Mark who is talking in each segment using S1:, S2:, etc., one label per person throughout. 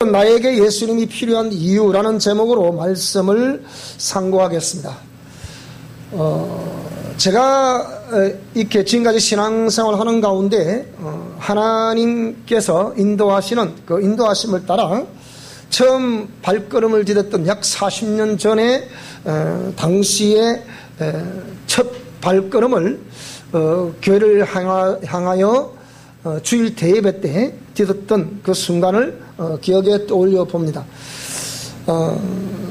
S1: 나에게 예수님이 필요한 이유라는 제목으로 말씀을 상고하겠습니다. 제가 이렇게 지금까지 신앙생활을 하는 가운데 하나님께서 인도하시는 그 인도하심을 따라 처음 발걸음을 디뎠던 약 40년 전에 당시에 첫 발걸음을 교회를 향하여 주일 대예배 때 디뎠던 그 순간을 기억에 떠올려 봅니다.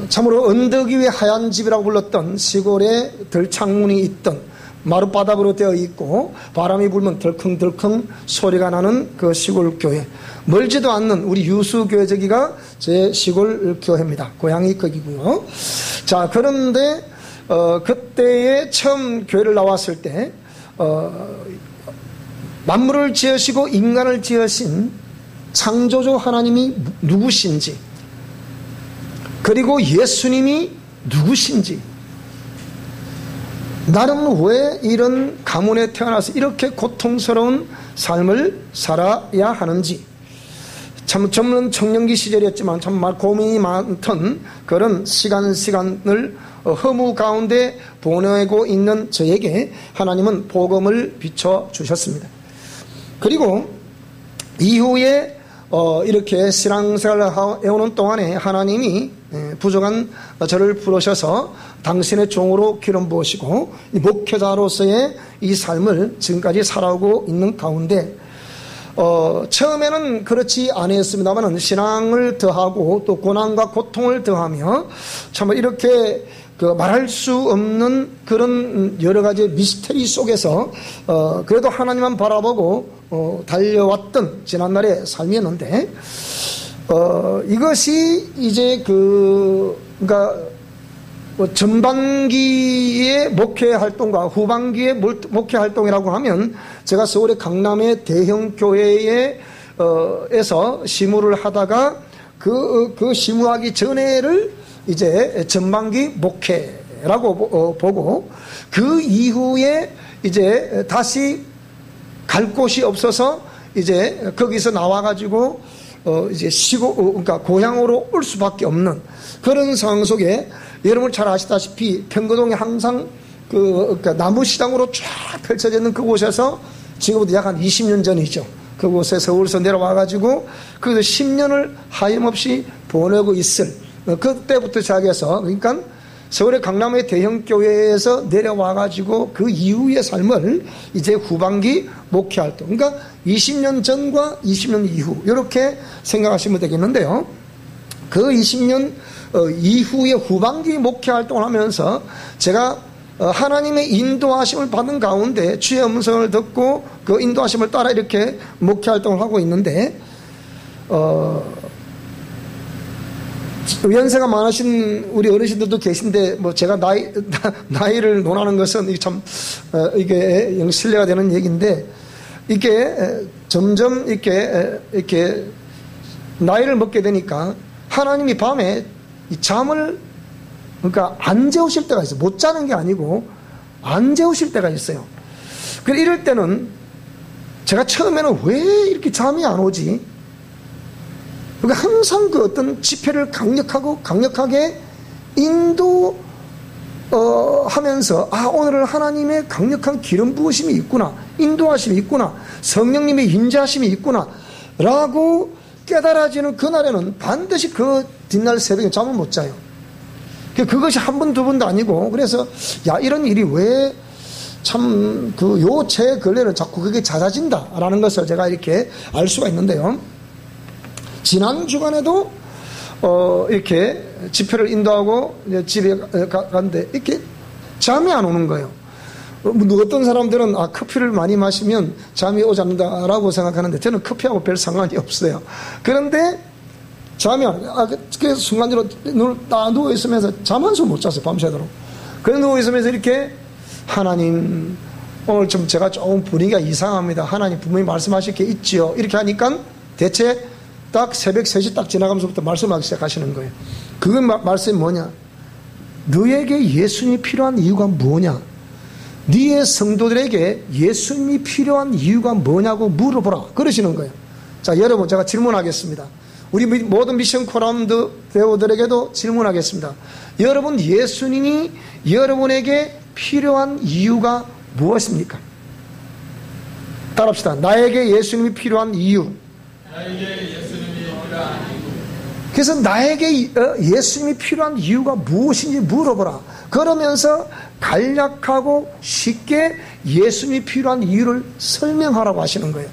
S1: 참으로 언덕 위에 하얀 집이라고 불렀던 시골에 들창문이 있던 마룻바닥으로 되어 있고 바람이 불면 덜컹덜컹 소리가 나는 그 시골 교회, 멀지도 않는 우리 유수교회 저기가 제 시골 교회입니다. 고향이 거기고요. 자, 그런데 그때에 처음 교회를 나왔을 때 만물을 지으시고 인간을 지으신 창조주 하나님이 누구신지, 그리고 예수님이 누구신지, 나는 왜 이런 가문에 태어나서 이렇게 고통스러운 삶을 살아야 하는지, 참 젊은 청년기 시절이었지만 정말 고민이 많던 그런 시간을 허무 가운데 보내고 있는 저에게 하나님은 복음을 비춰주셨습니다. 그리고 이후에 이렇게 신앙생활을 해오는 동안에 하나님이 부족한 저를 부르셔서 당신의 종으로 기름 부으시고 목회자로서의 이 삶을 지금까지 살아오고 있는 가운데 처음에는 그렇지 않았습니다만 신앙을 더하고 또 고난과 고통을 더하며 참 이렇게 말할 수 없는 그런 여러 가지 미스터리 속에서 그래도 하나님만 바라보고 달려왔던 지난날의 삶이었는데 이것이 이제 그러니까 전반기의 목회 활동과 후반기의 목회 활동이라고 하면 제가 서울의 강남의 대형 교회에서 시무를 하다가 그 시무하기 전에를 이제 전반기 목회라고 보고 그 이후에 이제 다시 갈 곳이 없어서 이제 거기서 나와가지고 이제 그러니까 고향으로 올 수밖에 없는 그런 상황 속에 여러분 잘 아시다시피 평거동에 항상 그러니까 나무시장으로 쫙 펼쳐져 있는 그곳에서 지금부터 약 한 20년 전이죠. 그곳에 서울에서 내려와가지고 거기서 10년을 하염없이 보내고 있을 그때부터 시작해서 그러니까 서울의 강남의 대형교회에서 내려와가지고 그 이후의 삶을 이제 후반기 목회활동, 그러니까 20년 전과 20년 이후 이렇게 생각하시면 되겠는데요. 그 20년 이후의 후반기 목회활동을 하면서 제가 하나님의 인도하심을 받은 가운데 주의 음성을 듣고 그 인도하심을 따라 이렇게 목회활동을 하고 있는데 연세가 많으신 우리 어르신들도 계신데 뭐 제가 나이를 논하는 것은 참 이게 실례가 되는 얘기인데 이게 점점 이렇게 나이를 먹게 되니까 하나님이 밤에 이 잠을 그러니까 안 재우실 때가 있어요. 못 자는 게 아니고 안 재우실 때가 있어요. 그래서 이럴 때는 제가 처음에는 왜 이렇게 잠이 안 오지? 그러니까 항상 그 어떤 집회를 강력하게 하면서 오늘은 하나님의 강력한 기름 부으심이 있구나, 인도하심이 있구나, 성령님의 인자하심이 있구나 라고 깨달아지는 그날에는 반드시 그 뒷날 새벽에 잠을 못 자요. 그것이 한 번, 두 번도 아니고 그래서 이런 일이 왜 참 제 근래는 자꾸 그게 잦아진다라는 것을 제가 이렇게 알 수가 있는데요. 지난 주간에도 이렇게 집회를 인도하고 집에 갔는데 이렇게 잠이 안 오는 거예요. 어떤 사람들은 커피를 많이 마시면 잠이 오지 않는다라고 생각하는데 저는 커피하고 별 상관이 없어요. 그런데 잠이 안 와요. 그 순간적으로 눈을 딱 누워있으면서 잠 한 숨 못 잤어요. 밤새도록. 그래 누워있으면서 이렇게 하나님 오늘 좀 제가 조금 분위기가 이상합니다. 하나님 분명히 말씀하실 게 있지요. 이렇게 하니까 대체 딱 새벽 3시 딱 지나가면서부터 말씀하기 시작하시는 거예요. 그 말씀이 뭐냐? 너에게 예수님이 필요한 이유가 뭐냐? 네의 성도들에게 예수님이 필요한 이유가 뭐냐고 물어보라 그러시는 거예요. 자, 여러분 제가 질문하겠습니다. 우리 모든 미션 코라운드 배우들에게도 질문하겠습니다. 여러분, 예수님이 여러분에게 필요한 이유가 무엇입니까? 따라합시다. 나에게 예수님이 필요한 이유. 그래서 나에게 예수님이 필요한 이유가 무엇인지 물어보라. 그러면서 간략하고 쉽게 예수님이 필요한 이유를 설명하라고 하시는 거예요.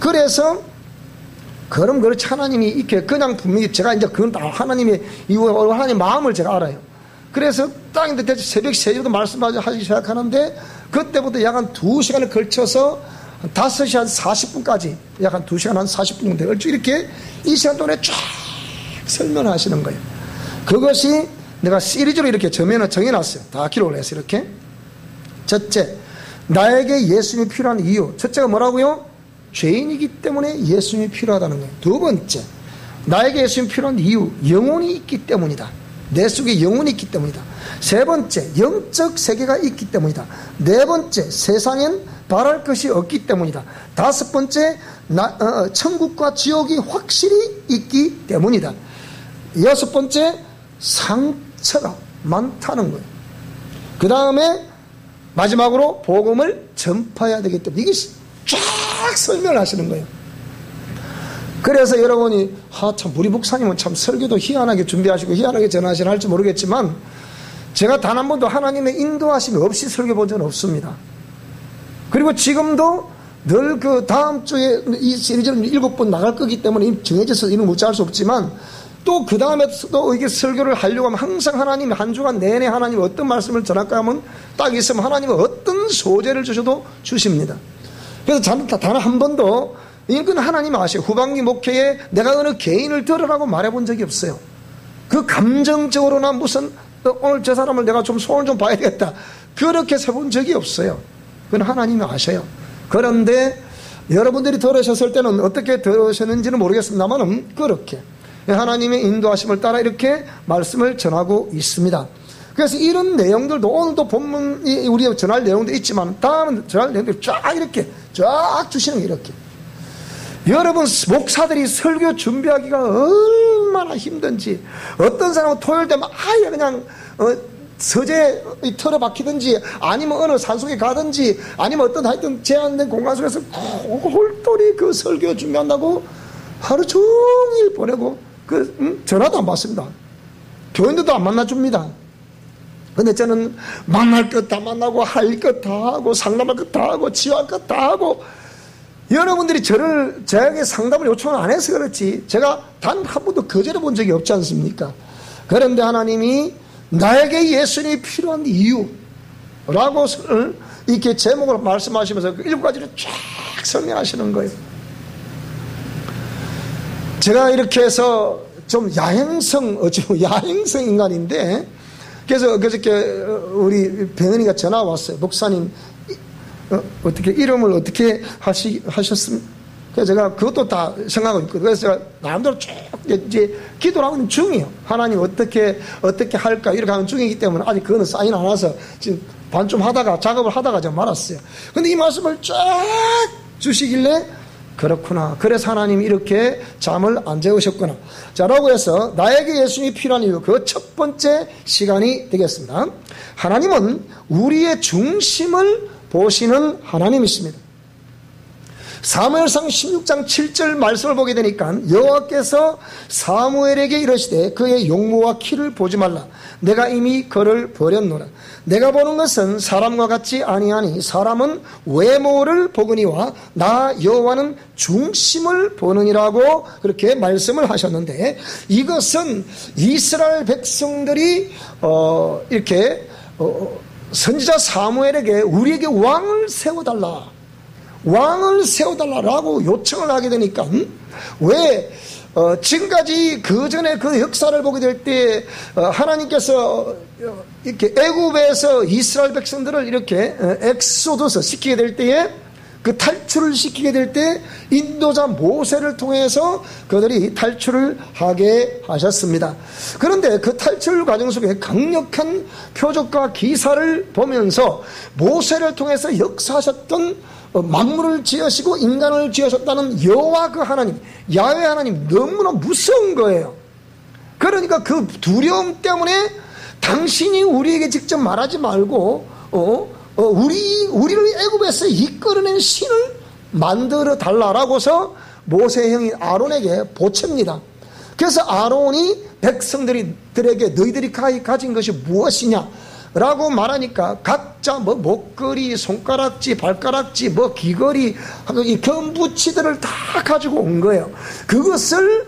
S1: 그래서 그럼 그렇지, 하나님이 이렇게 그냥 분명히 제가 이제 그건 다 하나님의 이유, 하나님 마음을 제가 알아요. 그래서 땅인데 대체 새벽 3시부터 말씀하기 시작하는데 그때부터 약 한 2시간을 걸쳐서 5시 한 40분까지 약 한 2시간 한 40분 정도 걸쳐 이렇게 이 시간 동안에 쫙 설명하시는 거예요. 그것이 내가 시리즈로 이렇게 정해놨어요. 다 기록을 해서 이렇게. 첫째, 나에게 예수님이 필요한 이유. 첫째가 뭐라고요? 죄인이기 때문에 예수님이 필요하다는 거예요. 두 번째, 나에게 예수님이 필요한 이유. 영혼이 있기 때문이다. 내 속에 영혼이 있기 때문이다. 세 번째, 영적 세계가 있기 때문이다. 네 번째, 세상엔 바랄 것이 없기 때문이다. 다섯 번째, 천국과 지옥이 확실히 있기 때문이다. 여섯 번째, 상처가 많다는 거예요. 그 다음에 마지막으로 복음을 전파해야 되기 때문에 이게 쫙 설명을 하시는 거예요. 그래서 여러분이 참 우리 목사님은 참 설교도 희한하게 준비하시고 희한하게 전하시나 할지 모르겠지만 제가 단 한 번도 하나님의 인도하심이 없이 설교 본 적은 없습니다. 그리고 지금도 늘 그 다음 주에 이 시리즈는 7번 나갈 거기 때문에 정해져서 이런 못 할 수 없지만 또 그 다음에 또 이게 설교를 하려고 하면 항상 하나님이 한 주간 내내 하나님이 어떤 말씀을 전할까 하면 딱 있으면 하나님은 어떤 소재를 주셔도 주십니다. 그래서 저는 단 한 번도 이건 하나님 아시고 후반기 목회에 내가 어느 개인을 들으라고 말해본 적이 없어요. 그 감정적으로나 무슨 오늘 저 사람을 내가 좀 손을 좀 봐야 되겠다 그렇게 세본 적이 없어요. 그건 하나님이 아셔요. 그런데 여러분들이 들으셨을 때는 어떻게 들으셨는지는 모르겠습니다만 그렇게 하나님의 인도하심을 따라 이렇게 말씀을 전하고 있습니다. 그래서 이런 내용들도 오늘도 본문이 우리가 전할 내용도 있지만 다음은 전할 내용들 쫙 이렇게 쫙 주시는 게 이렇게. 여러분 목사들이 설교 준비하기가 얼마나 힘든지 어떤 사람은 토요일 때만 아예 그냥 서재 틀어 박히든지 아니면 어느 산속에 가든지 아니면 어떤 하여튼 제한된 공간 속에서 홀똘히 그 설교 준비한다고 하루 종일 보내고 전화도 안 받습니다. 교인들도 안 만나줍니다. 근데 저는 만날 것 다 만나고 할 것 다 하고 상담할 것 다 하고 치유할 것 다 하고 여러분들이 저에게 상담을 요청을 안 해서 그렇지 제가 단 한 번도 거절해 본 적이 없지 않습니까? 그런데 하나님이 나에게 예수님이 필요한 이유라고 이렇게 제목을 말씀하시면서 7가지를 쫙 설명하시는 거예요. 제가 이렇게 해서 좀 야행성 인간인데 그래서 그저께 우리 병은이가 전화 왔어요. 목사님 어떻게 이름을 어떻게 하셨습니까? 그래서 제가 그것도 다 생각하고 있거든요. 그래서 제가 나름대로 쭉 이제 기도를 하고 있는 중이에요. 하나님 어떻게 할까 이렇게 하는 중이기 때문에 아직 그거는 사인 안 와서 지금 반쯤 하다가 작업을 하다가 제가 말았어요. 근데 이 말씀을 쫙 주시길래 그렇구나. 그래서 하나님이 이렇게 잠을 안 재우셨구나. 자, 라고 해서 나에게 예수님이 필요한 이유 그 첫 번째 시간이 되겠습니다. 하나님은 우리의 중심을 보시는 하나님이십니다. 사무엘상 16장 7절 말씀을 보게 되니까 여호와께서 사무엘에게 이르시되 그의 용모와 키를 보지 말라. 내가 이미 그를 버렸노라. 내가 보는 것은 사람과 같지 아니하니 사람은 외모를 보거니와 나 여호와는 중심을 보느니라고 그렇게 말씀을 하셨는데 이것은 이스라엘 백성들이 이렇게 선지자 사무엘에게 우리에게 왕을 세워달라라고 요청을 하게 되니까 왜 지금까지 그 전에 그 역사를 보게 될 때 하나님께서 이렇게 애굽에서 이스라엘 백성들을 이렇게 엑소더스 시키게 될 때에 그 탈출을 시키게 될 때 인도자 모세를 통해서 그들이 탈출을 하게 하셨습니다. 그런데 그 탈출 과정 속에 강력한 표적과 기사를 보면서 모세를 통해서 역사하셨던 만물을 지으시고 인간을 지으셨다는 여호와 그 하나님, 야훼 하나님 너무나 무서운 거예요. 그러니까 그 두려움 때문에 당신이 우리에게 직접 말하지 말고 우리를 애굽에서 이끌어낸 신을 만들어 달라라고서 모세 형인 아론에게 보챕니다. 그래서 아론이 백성들에게 너희들이 가진 것이 무엇이냐 라고 말하니까 각자 뭐 목걸이, 손가락지, 발가락지, 뭐 귀걸이, 이 금부치들을 다 가지고 온 거예요. 그것을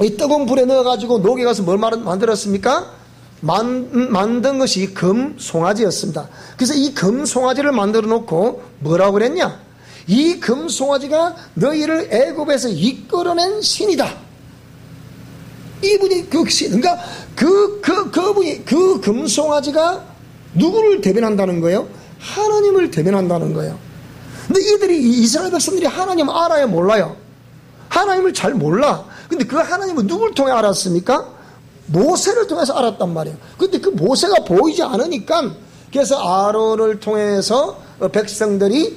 S1: 이 뜨거운 불에 넣어가지고 녹에 가서 뭘 만들었습니까? 만든 것이 금 송아지였습니다. 그래서 이 금 송아지를 만들어 놓고 뭐라고 그랬냐? 이 금 송아지가 너희를 애굽에서 이끌어낸 신이다. 이분이 그 신, 그러니까 그분이 그 금송아지가 누구를 대변한다는 거예요? 하나님을 대변한다는 거예요. 근데 이들이 이스라엘 백성들이 하나님을 알아요, 몰라요? 하나님을 잘 몰라. 근데 그 하나님은 누굴 통해 알았습니까? 모세를 통해서 알았단 말이에요. 근데 그 모세가 보이지 않으니까 그래서 아론을 통해서 백성들이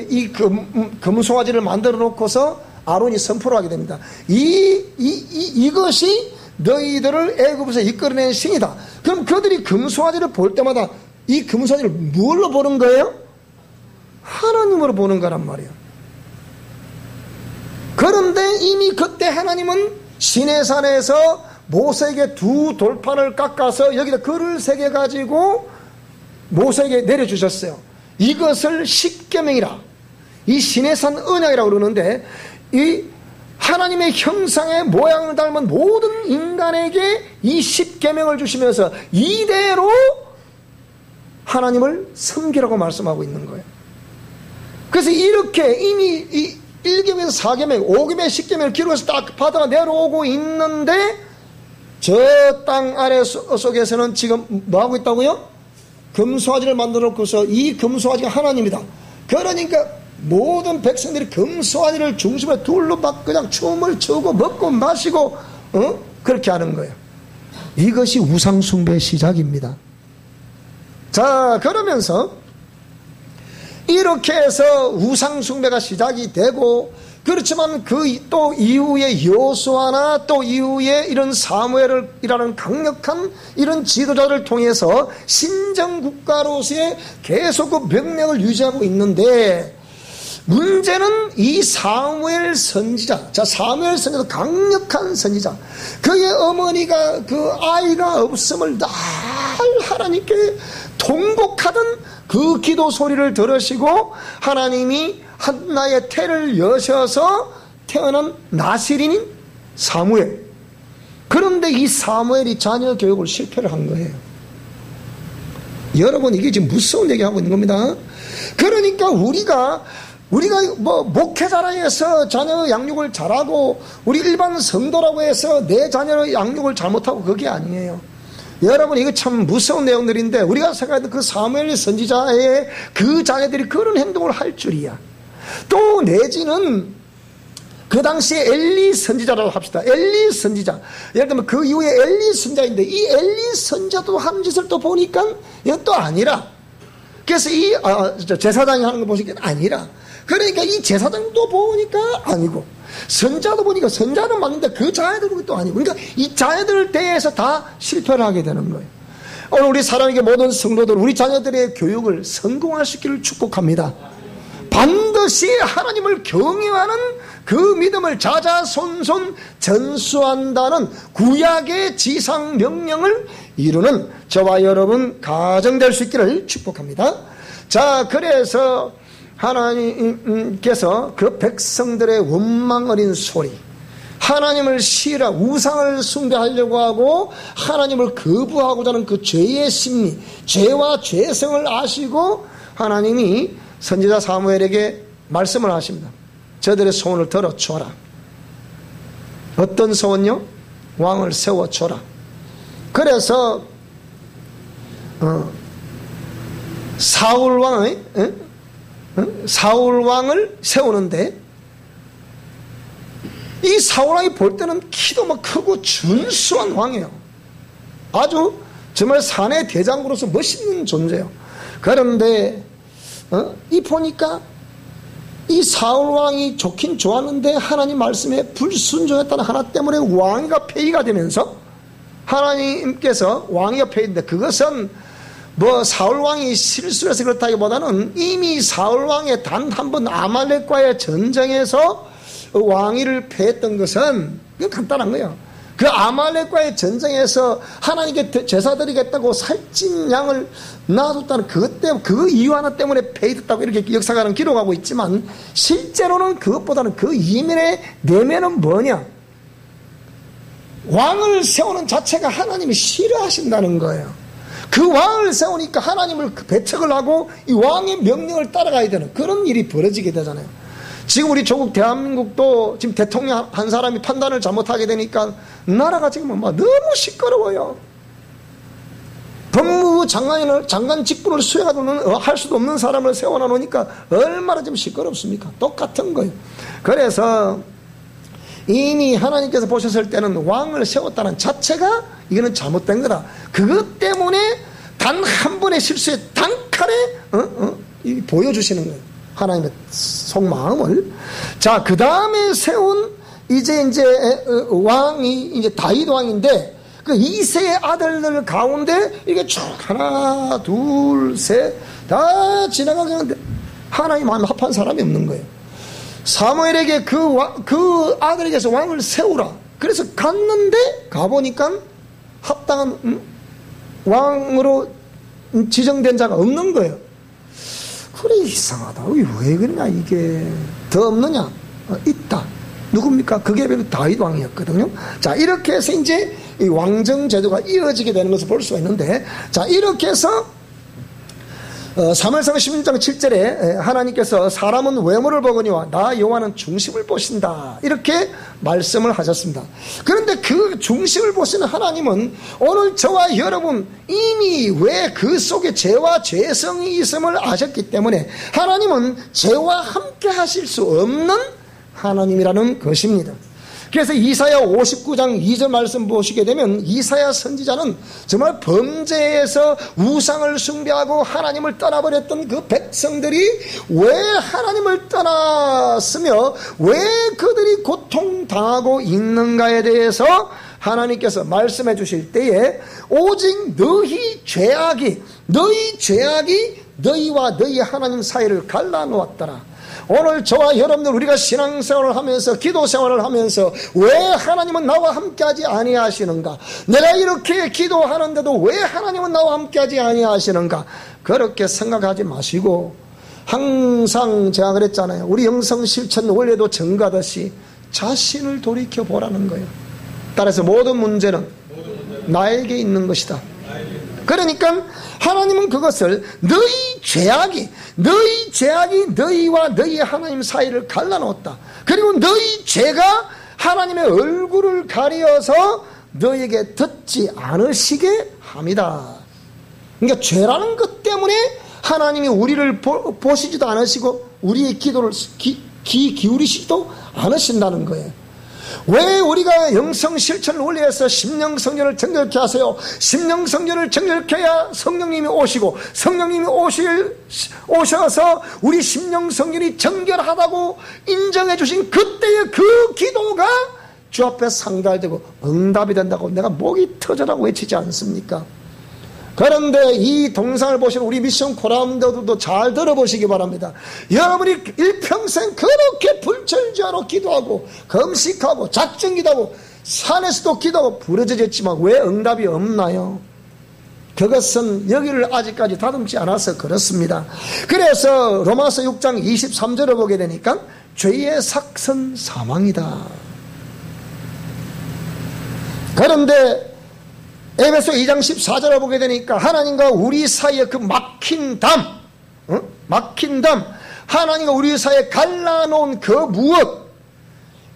S1: 이 금송아지를 만들어 놓고서 아론이 선포를 하게 됩니다. 이것이 너희들을 애굽에서 이끌어낸 신이다. 그럼 그들이 금송아지를 볼 때마다 이 금송아지를 뭘로 보는 거예요? 하나님으로 보는 거란 말이에요. 그런데 이미 그때 하나님은 시내산에서 모세에게 두 돌판을 깎아서 여기다 글을 새겨가지고 모세에게 내려주셨어요. 이것을 십계명이라, 이 시내산 언약이라고 그러는데, 이 하나님의 형상의 모양을 닮은 모든 인간에게 이 십계명을 주시면서 이대로 하나님을 섬기라고 말씀하고 있는 거예요. 그래서 이렇게 이미 이 1계명에서 4계명, 5계명, 10계명을 기록해서 딱 받아 내려오고 있는데 저 땅 아래 속에서는 지금 뭐하고 있다고요? 금송아지를 만들어 놓고서 이 금송아지가 하나님이다. 그러니까 모든 백성들이 금송아지를 중심에 둘러 막 그냥 춤을 추고 먹고 마시고 그렇게 하는 거예요. 이것이 우상숭배의 시작입니다. 자, 그러면서 이렇게 해서 우상숭배가 시작이 되고, 그렇지만 그 또 이후에 여호수아나 또 이후에 이런 사무엘이라는 강력한 이런 지도자를 통해서 신정국가로서의 계속 그 명령을 유지하고 있는데, 문제는 이 사무엘 선지자, 자, 사무엘 선지자도 강력한 선지자, 그의 어머니가 그 아이가 없음을 날 하나님께 통곡하던 그 기도 소리를 들으시고 하나님이 한나의 태를 여셔서 태어난 나실인인 사무엘. 그런데 이 사무엘이 자녀 교육을 실패를 한 거예요. 여러분, 이게 지금 무서운 얘기하고 있는 겁니다. 그러니까 우리가 뭐 목회자라 해서 자녀 양육을 잘하고 우리 일반 성도라고 해서 내 자녀의 양육을 잘못하고 그게 아니에요. 여러분, 이거 참 무서운 내용들인데 우리가 생각했던 그 사무엘 선지자의 그 자녀들이 그런 행동을 할 줄이야. 또 내지는 그 당시에 엘리 선지자라고 합시다. 엘리 선지자, 예를 들면 그 이후에 엘리 선지자인데 이 엘리 선지자도 하는 짓을 또 보니까 이건 또 아니라, 그래서 이 제사장이 하는 거 보니까 아니라, 그러니까 이 제사장도 보니까 아니고 선자도 보니까 선자는 맞는데 그 자녀들 보니까 또 아니고, 그러니까 이 자녀들을 대해서 다 실패를 하게 되는 거예요. 오늘 우리 사랑하는 모든 성도들, 우리 자녀들의 교육을 성공할 수 있기를 축복합니다. 반드시 하나님을 경외하는 그 믿음을 자자손손 전수한다는 구약의 지상 명령을 이루는 저와 여러분 가정될 수 있기를 축복합니다. 자, 그래서 하나님께서 그 백성들의 원망 어린 소리, 하나님을 싫어하고 우상을 숭배하려고 하고 하나님을 거부하고자 하는 그 죄의 심리, 죄와 죄성을 아시고 하나님이 선지자 사무엘에게 말씀을 하십니다. 저들의 소원을 들어줘라. 어떤 소원요? 왕을 세워줘라. 그래서 사울 왕을 세우는데, 이 사울 왕이 볼 때는 키도 막 크고 준수한 왕이에요. 아주 정말 사내 대장으로서 멋있는 존재예요. 그런데 이 보니까 이 사울왕이 좋긴 좋았는데 하나님 말씀에 불순종했다는 하나 때문에 왕위가 폐위가 되면서 하나님께서 왕위가 폐위인데 그것은 뭐 사울왕이 실수해서 그렇다기보다는 이미 사울왕의 단 한 번 아말렉과의 전쟁에서 왕위를 폐했던 것은 간단한 거예요. 그 아말렉과의 전쟁에서 하나님께 제사 드리겠다고 살찐 양을 놔뒀다는 그것 때문에, 그 이유 하나 때문에 폐위됐다고 이렇게 역사가는 기록하고 있지만 실제로는 그것보다는 그 이면의 내면은 뭐냐? 왕을 세우는 자체가 하나님이 싫어하신다는 거예요. 그 왕을 세우니까 하나님을 배척을 하고 이 왕의 명령을 따라가야 되는 그런 일이 벌어지게 되잖아요. 지금 우리 조국 대한민국도 지금 대통령 한 사람이 판단을 잘못하게 되니까 나라가 지금 막 너무 시끄러워요. 법무부 장관 직분을 할 수도 없는 사람을 세워놔 놓으니까 얼마나 좀 시끄럽습니까? 똑같은 거예요. 그래서 이미 하나님께서 보셨을 때는 왕을 세웠다는 자체가 이거는 잘못된 거다. 그것 때문에 단 한 번의 실수에 단칼에 보여주시는 거예요. 하나님의 속마음을. 자, 그 다음에 세운 이제 왕이 이제 다윗 왕인데 그 이세의 아들들 가운데 이게 쭉 하나 둘 셋 다 지나가는데 하나님 마음에 합한 사람이 없는 거예요. 사무엘에게 그 아들에게서 왕을 세우라. 그래서 갔는데 가보니까 합당한 왕으로 지정된 자가 없는 거예요. 그래, 이상하다. 왜 그러냐 이게. 더 없느냐? 있다. 누굽니까? 그게 바로 다윗 왕이었거든요. 자, 이렇게 해서 이제 이 왕정 제도가 이어지게 되는 것을 볼 수가 있는데, 자, 이렇게 해서 사무엘상 16장 7절에 하나님께서 사람은 외모를 보거니와 나 여호와는 중심을 보신다, 이렇게 말씀을 하셨습니다. 그런데 그 중심을 보시는 하나님은 오늘 저와 여러분 이미 왜 그 속에 죄와 죄성이 있음을 아셨기 때문에 하나님은 죄와 함께 하실 수 없는 하나님이라는 것입니다. 그래서 이사야 59장 2절 말씀 보시게 되면 이사야 선지자는 정말 범죄에서 우상을 숭배하고 하나님을 떠나버렸던 그 백성들이 왜 하나님을 떠났으며 왜 그들이 고통당하고 있는가에 대해서 하나님께서 말씀해 주실 때에 오직 너희 죄악이 너희와 너희 하나님 사이를 갈라놓았더라. 오늘 저와 여러분들 우리가 신앙생활을 하면서 기도생활을 하면서 왜 하나님은 나와 함께하지 아니하시는가, 내가 이렇게 기도하는데도 왜 하나님은 나와 함께하지 아니하시는가, 그렇게 생각하지 마시고 항상 제가 그랬잖아요. 우리 영성 실천 원래도 증가하듯이 자신을 돌이켜보라는 거예요. 따라서 모든 문제는 나에게 있는 것이다. 그러니까 하나님은 그것을 너희 죄악이 너희와 너희 하나님 사이를 갈라놓았다. 그리고 너희 죄가 하나님의 얼굴을 가려서 너희에게 듣지 않으시게 합니다. 그러니까 죄라는 것 때문에 하나님이 우리를 보시지도 않으시고 우리의 기도를 귀 기울이시지도 않으신다는 거예요. 왜 우리가 영성 실천을 원리해서 심령성전을 정결케 하세요? 심령성전을 정결케 해야 성령님이 오시고 성령님이 오셔서 우리 심령성전이 정결하다고 인정해 주신 그때의 그 기도가 주 앞에 상달되고 응답이 된다고 내가 목이 터져라고 외치지 않습니까? 그런데 이 동상을 보시는 우리 미션 코라운더들도 잘 들어보시기 바랍니다. 여러분이 일평생 그렇게 불철주야로 기도하고 금식하고 작정기도하고 산에서도 기도하고 부르짖었지만 왜 응답이 없나요? 그것은 여기를 아직까지 다듬지 않아서 그렇습니다. 그래서 로마서 6장 23절을 보게 되니까 죄의 삭은 사망이다. 그런데 에베소 2장 14절을 보게 되니까 하나님과 우리 사이에 그 막힌 담, 하나님과 우리 사이에 갈라놓은 그 무엇,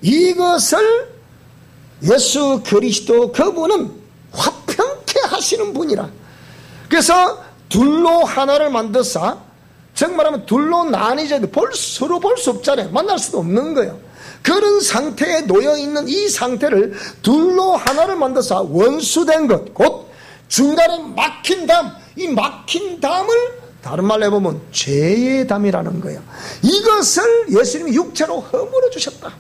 S1: 이것을 예수 그리스도 그분은 화평케 하시는 분이라. 그래서 둘로 하나를 만드사, 정말하면 둘로 나뉘자 서로 볼 수 없잖아요. 만날 수도 없는 거예요. 그런 상태에 놓여있는 이 상태를 둘로 하나를 만들어서 원수된 것, 곧 중간에 막힌 담, 이 막힌 담을 다른 말로 해보면 죄의 담이라는 거예요. 이것을 예수님이 육체로 허물어 주셨다.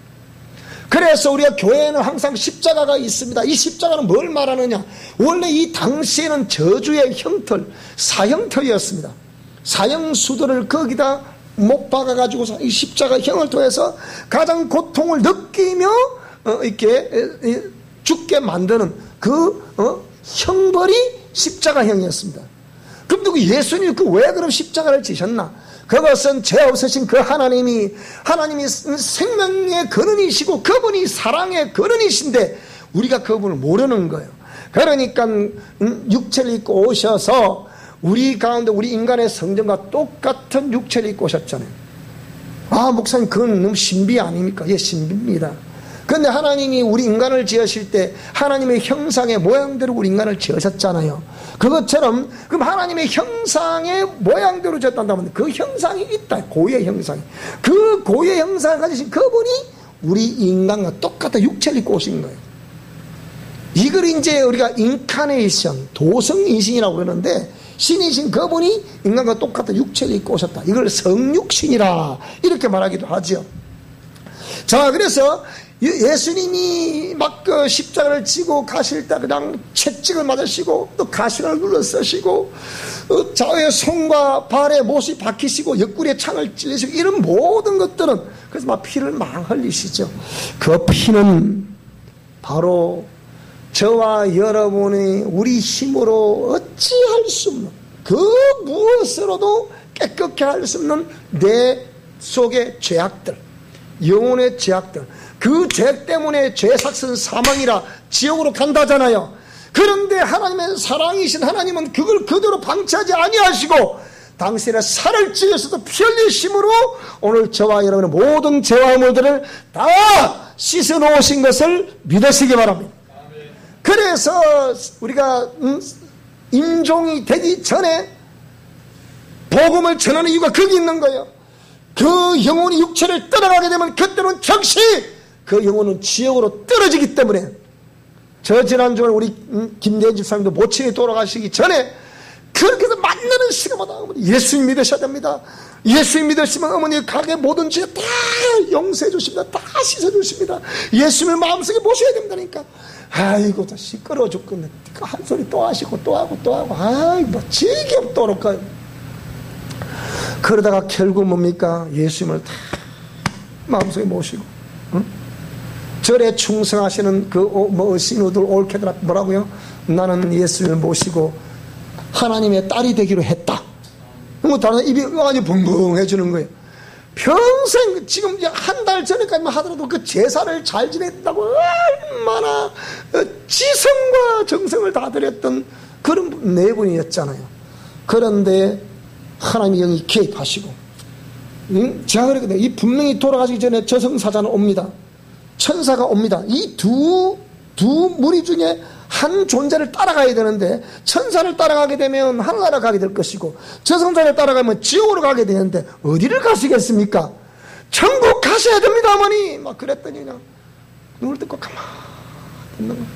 S1: 그래서 우리가 교회에는 항상 십자가가 있습니다. 이 십자가는 뭘 말하느냐? 원래 이 당시에는 저주의 형틀, 사형틀이었습니다. 사형수들을 거기다 못 박아가지고 이 십자가형을 통해서 가장 고통을 느끼며 이렇게 죽게 만드는 그 형벌이 십자가형이었습니다. 그럼 누구 예수님이 왜 그럼 십자가를 지셨나? 그것은 죄 없으신 그 하나님이 생명의 근원이시고 그분이 사랑의 근원이신데 우리가 그분을 모르는 거예요. 그러니까 육체를 입고 오셔서 우리 가운데 우리 인간의 성전과 똑같은 육체를 입고 오셨잖아요. 아, 목사님 그건 너무 신비 아닙니까? 예, 신비입니다. 그런데 하나님이 우리 인간을 지으실 때 하나님의 형상의 모양대로 우리 인간을 지으셨잖아요. 그것처럼 그럼 하나님의 형상의 모양대로 지었다면 그 형상이 있다. 고유의 형상이. 그 고유의 형상을 가지신 그분이 우리 인간과 똑같은 육체를 입고 오신 거예요. 이걸 이제 우리가 인카네이션, 도성인신이라고 그러는데 신이신 그분이 인간과 똑같은 육체를 입고 오셨다. 이걸 성육신이라 이렇게 말하기도 하죠. 자, 그래서 예수님이 막 그 십자가를 지고 가실 때 그냥 채찍을 맞으시고 또 가시를 눌러 쓰시고 좌우의 손과 발에 못이 박히시고 옆구리에 창을 찔리시고 이런 모든 것들은 그래서 막 피를 막 흘리시죠. 그 피는 바로 저와 여러분이 우리 힘으로 어찌할 수 없는 그 무엇으로도 깨끗게 할 수 없는 내 속의 죄악들, 영혼의 죄악들, 그 죄 때문에 죄 삭은 사망이라 지옥으로 간다잖아요. 그런데 하나님의 사랑이신 하나님은 그걸 그대로 방치하지 아니하시고 당신의 살을 찌려서도 피 흘리심으로 오늘 저와 여러분의 모든 죄와 허물들을 다 씻어 놓으신 것을 믿으시기 바랍니다. 그래서 우리가 인종이 되기 전에 복음을 전하는 이유가 거기 있는 거예요. 그 영혼이 육체를 떠나가게 되면 그때는 즉시 그 영혼은 지옥으로 떨어지기 때문에 저 지난주에 우리 김대현 집사님도 모친이 돌아가시기 전에 그렇게 해서 만나는 시간마다 예수님 믿으셔야 됩니다. 예수님 믿으시면 어머니 가게 모든 죄 다 용서해 주십니다. 다 씻어 주십니다. 예수님을 마음속에 모셔야 된다니까. 아이고 다 시끄러워 죽겠네. 한 소리 또 하시고 또 하고 또 하고 아이 뭐 지겹도록 그러다가 결국 뭡니까? 예수님을 다 마음속에 모시고 절에 충성하시는 그 신우들 올케들 뭐라고요? 나는 예수님을 모시고 하나님의 딸이 되기로 했다. 뭐 다른 입이 아주 붕붕해지는 거예요. 평생 지금 한 달 전에까지만 하더라도 그 제사를 잘 지냈다고 얼마나 지성과 정성을 다 들였던 그런 네 분이었잖아요. 그런데 하나님이 영이 개입하시고 제가 그랬거든요. 이 분명히 돌아가시기 전에 저승사자는 옵니다. 천사가 옵니다. 이 두 무리 중에 한 존재를 따라가야 되는데 천사를 따라가게 되면 하늘나라 가게 될 것이고 저승사자를 따라가면 지옥으로 가게 되는데 어디를 가시겠습니까? 천국 가셔야 됩니다 어머니 막 그랬더니 그냥 눈을 뜯고 가만히 있는 거예요.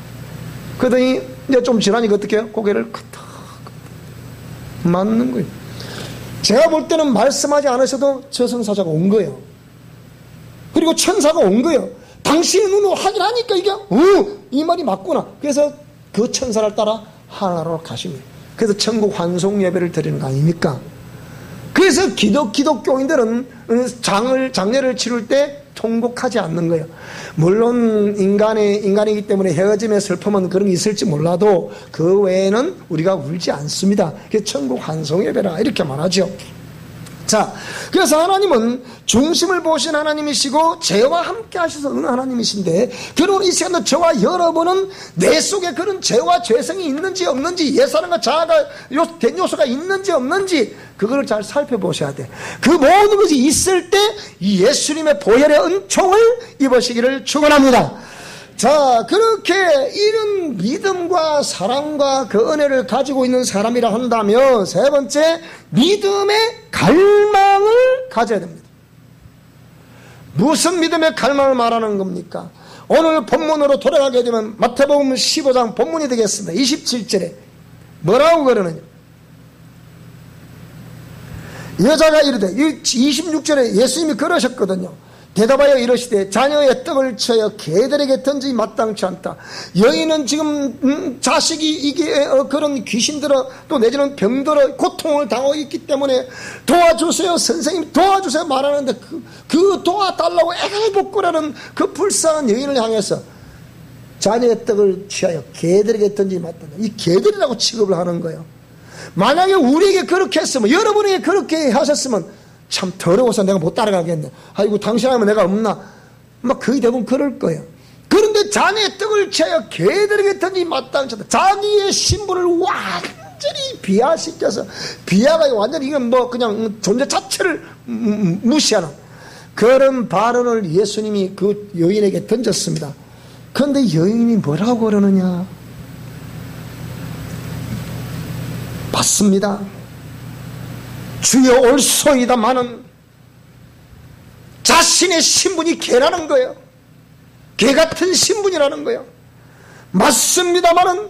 S1: 그러더니 이제 좀 지나니까 어떻게 해요? 고개를 끄덕 맞는 거예요. 제가 볼 때는 말씀하지 않으셔도 저승사자가 온 거예요. 그리고 천사가 온 거예요. 당신의 눈으로 확인하니까 이게 이 말이 맞구나. 그래서 그 천사를 따라 하나로 가십니다. 그래서 천국 환송 예배를 드리는 거 아닙니까? 그래서 기독교인들은 장례를 치를 때 통곡하지 않는 거예요. 물론 인간이기 때문에 헤어짐의 슬픔은 그런 게 있을지 몰라도 그 외에는 우리가 울지 않습니다. 그래서 천국 환송 예배라 이렇게 말하죠. 자, 그래서 하나님은 중심을 보신 하나님이시고 죄와 함께 하셔서 어느 하나님이신데 그러므로 이 시간도 저와 여러분은 내 속에 그런 죄와 죄성이 있는지 없는지 옛사람과 자아가 된 요소가 있는지 없는지 그거를 잘 살펴보셔야 돼. 그 모든 것이 있을 때 이 예수님의 보혈의 은총을 입으시기를 축원합니다. 자, 그렇게 이런 믿음과 사랑과 그 은혜를 가지고 있는 사람이라 한다면 세 번째, 믿음의 갈망을 가져야 됩니다. 무슨 믿음의 갈망을 말하는 겁니까? 오늘 본문으로 돌아가게 되면 마태복음 15장 본문이 되겠습니다. 27절에 뭐라고 그러느냐? 여자가 이르되 26절에 예수님이 그러셨거든요. 대답하여 이르시되 자녀의 떡을 쳐여 개들에게 던지기 마땅치 않다. 여인은 지금 자식이 이게 그런 귀신들어 또 내지는 병들어 고통을 당하고 있기 때문에 도와주세요 선생님 도와주세요 말하는데 그 도와달라고 애걸복걸하는 그 불쌍한 여인을 향해서 자녀의 떡을 취하여 개들에게 던지기 마땅하다. 이 개들이라고 취급을 하는 거예요. 만약에 우리에게 그렇게 했으면 여러분에게 그렇게 하셨으면 참 더러워서 내가 못 따라가겠네. 아이고 당신 하면 내가 없나. 막 거의 대부분 그럴 거예요. 그런데 자네의 떡을 취하여 개들에게 던지기 마땅치 않다. 자기의 신분을 완전히 비하시켜서 비하가 완전히 이건 뭐 그냥 존재 자체를 무시하는 그런 발언을 예수님이 그 여인에게 던졌습니다. 그런데 여인이 뭐라고 그러느냐. 맞습니다. 주여 올소이다마는 자신의 신분이 개라는 거예요. 개 같은 신분이라는 거예요. 맞습니다마는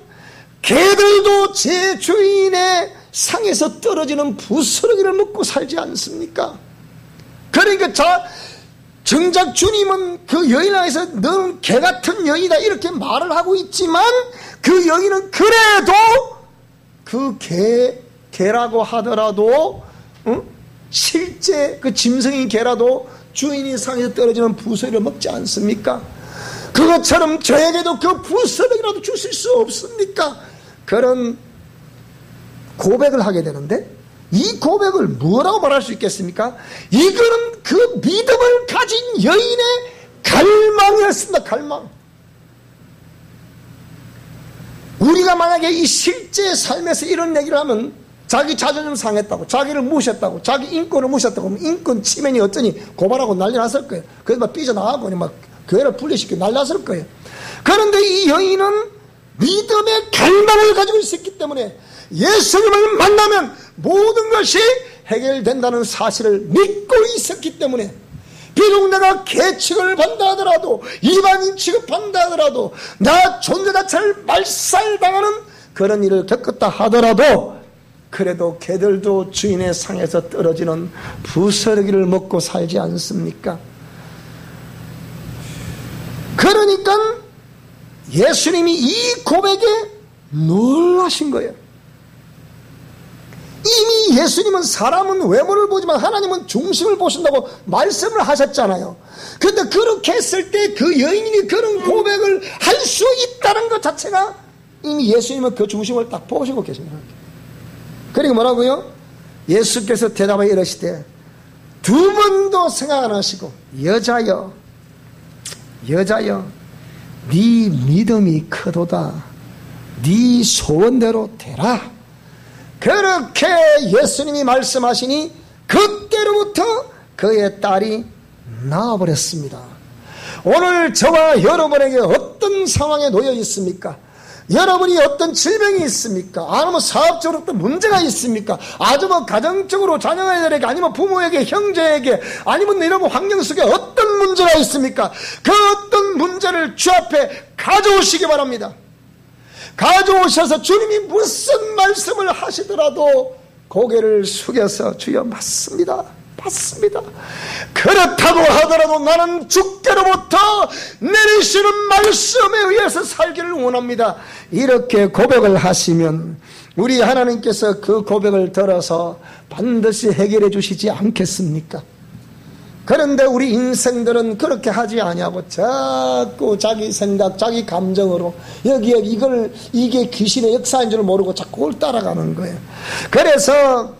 S1: 개들도 제 주인의 상에서 떨어지는 부스러기를 먹고 살지 않습니까? 그러니까 정작 주님은 그 여인에서 너는 개 같은 여인이다 이렇게 말을 하고 있지만 그 여인은 그래도 그 개라고 하더라도 실제 그 짐승인 개라도 주인이 상에서 떨어지는 부스러기를 먹지 않습니까? 그것처럼 저에게도 그 부스러기라도 주실 수 없습니까? 그런 고백을 하게 되는데 이 고백을 뭐라고 말할 수 있겠습니까? 이거는 그 믿음을 가진 여인의 갈망이었습니다. 갈망. 우리가 만약에 이 실제 삶에서 이런 얘기를 하면 자기 자존심 상했다고 자기를 무시했다고 자기 인권을 무시했다고 하면 인권 침해니 어쩌니 고발하고 난리 났을 거예요. 그래서 막 삐져나가고 막 교회를 분리시키고 난리 났을 거예요. 그런데 이 여인은 믿음의 갈망을 가지고 있었기 때문에 예수님을 만나면 모든 것이 해결된다는 사실을 믿고 있었기 때문에 비록 내가 개 취급을 받는다 하더라도 이방인 취급한다 하더라도 나 존재 자체를 말살당하는 그런 일을 겪었다 하더라도 그래도 개들도 주인의 상에서 떨어지는 부스러기를 먹고 살지 않습니까? 그러니까 예수님이 이 고백에 놀라신 거예요. 이미 예수님은 사람은 외모를 보지만 하나님은 중심을 보신다고 말씀을 하셨잖아요. 그런데 그렇게 했을 때 그 여인이 그런 고백을 할 수 있다는 것 자체가 이미 예수님은 그 중심을 딱 보시고 계십니다. 그리고 뭐라고요? 예수께서 대답하여 이르시되 두 번도 생각 안 하시고 여자여 네 믿음이 크도다 네 소원대로 되라. 그렇게 예수님이 말씀하시니 그때로부터 그의 딸이 나아버렸습니다. 오늘 저와 여러분에게 어떤 상황에 놓여 있습니까? 여러분이 어떤 질병이 있습니까? 아니면 사업적으로 어떤 문제가 있습니까? 아주 뭐 가정적으로 자녀에게 아니면 부모에게 형제에게 아니면 여러분 환경 속에 어떤 문제가 있습니까? 그 어떤 문제를 주 앞에 가져오시기 바랍니다. 가져오셔서 주님이 무슨 말씀을 하시더라도 고개를 숙여서 주여 맞습니다. 그렇다고 하더라도 나는 주께로부터 내리시는 말씀에 의해서 살기를 원합니다. 이렇게 고백을 하시면 우리 하나님께서 그 고백을 들어서 반드시 해결해 주시지 않겠습니까? 그런데 우리 인생들은 그렇게 하지 아니하고 자꾸 자기 생각, 자기 감정으로 여기에 이게 귀신의 역사인 줄 모르고 자꾸 그걸 따라가는 거예요. 그래서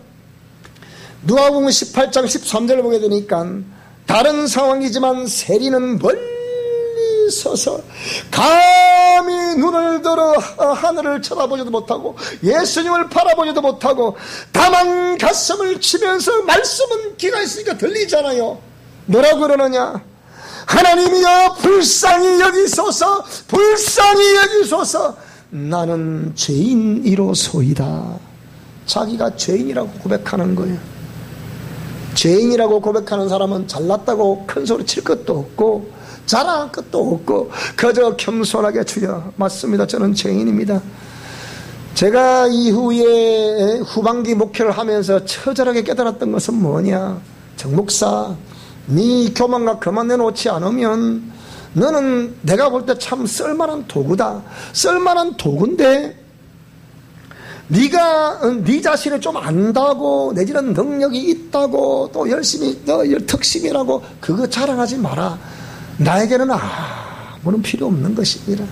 S1: 누가복음 18장 13절을 보게 되니까 다른 상황이지만 세리는 멀리 서서 감히 눈을 들어 하늘을 쳐다보지도 못하고 예수님을 바라보지도 못하고 다만 가슴을 치면서 말씀은 귀가 있으니까 들리잖아요. 뭐라고 그러느냐? 하나님이여 불쌍히 여기소서 나는 죄인이로소이다. 자기가 죄인이라고 고백하는 거예요. 죄인이라고 고백하는 사람은 잘났다고 큰 소리 칠 것도 없고 자랑할 것도 없고 그저 겸손하게 주여 맞습니다. 저는 죄인입니다. 제가 이후에 후반기 목회를 하면서 처절하게 깨달았던 것은 뭐냐? 정 목사, 네 교만과 그만 내놓지 않으면 너는 내가 볼 때 참 쓸만한 도구다. 쓸만한 도구인데 네가 네 자신을 좀 안다고, 내지는 능력이 있다고, 또 열심히 너 특심이라고 그거 자랑하지 마라. 나에게는 아무런 필요 없는 것입니다.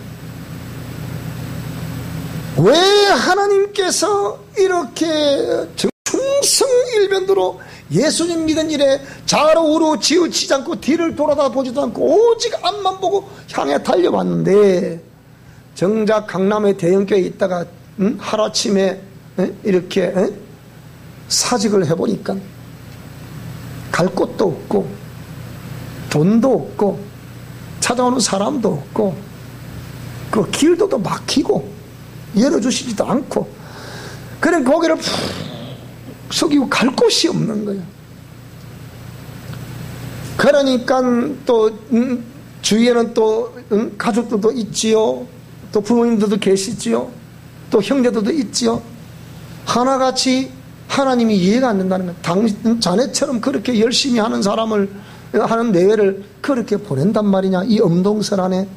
S1: 왜 하나님께서 이렇게 충성일변도로 예수님 믿은 일에 좌로 우로 지우치지 않고 뒤를 돌아다 보지도 않고 오직 앞만 보고 향해 달려왔는데, 정작 강남의 대형교회에 있다가 하루아침에 이렇게 사직을 해보니까 갈 곳도 없고 돈도 없고 찾아오는 사람도 없고 그 길도 또 막히고 열어주시지도 않고, 그런 고개를 푹 숙이고 갈 곳이 없는 거예요. 그러니까 또 주위에는 또 가족들도 있지요, 또 부모님들도 계시지요, 또 형제들도 있지요. 하나같이 하나님이 이해가 안 된다는 거예요. 자네처럼 그렇게 열심히 하는 사람을, 하는 내외를 그렇게 보낸단 말이냐, 이 엄동설 안에.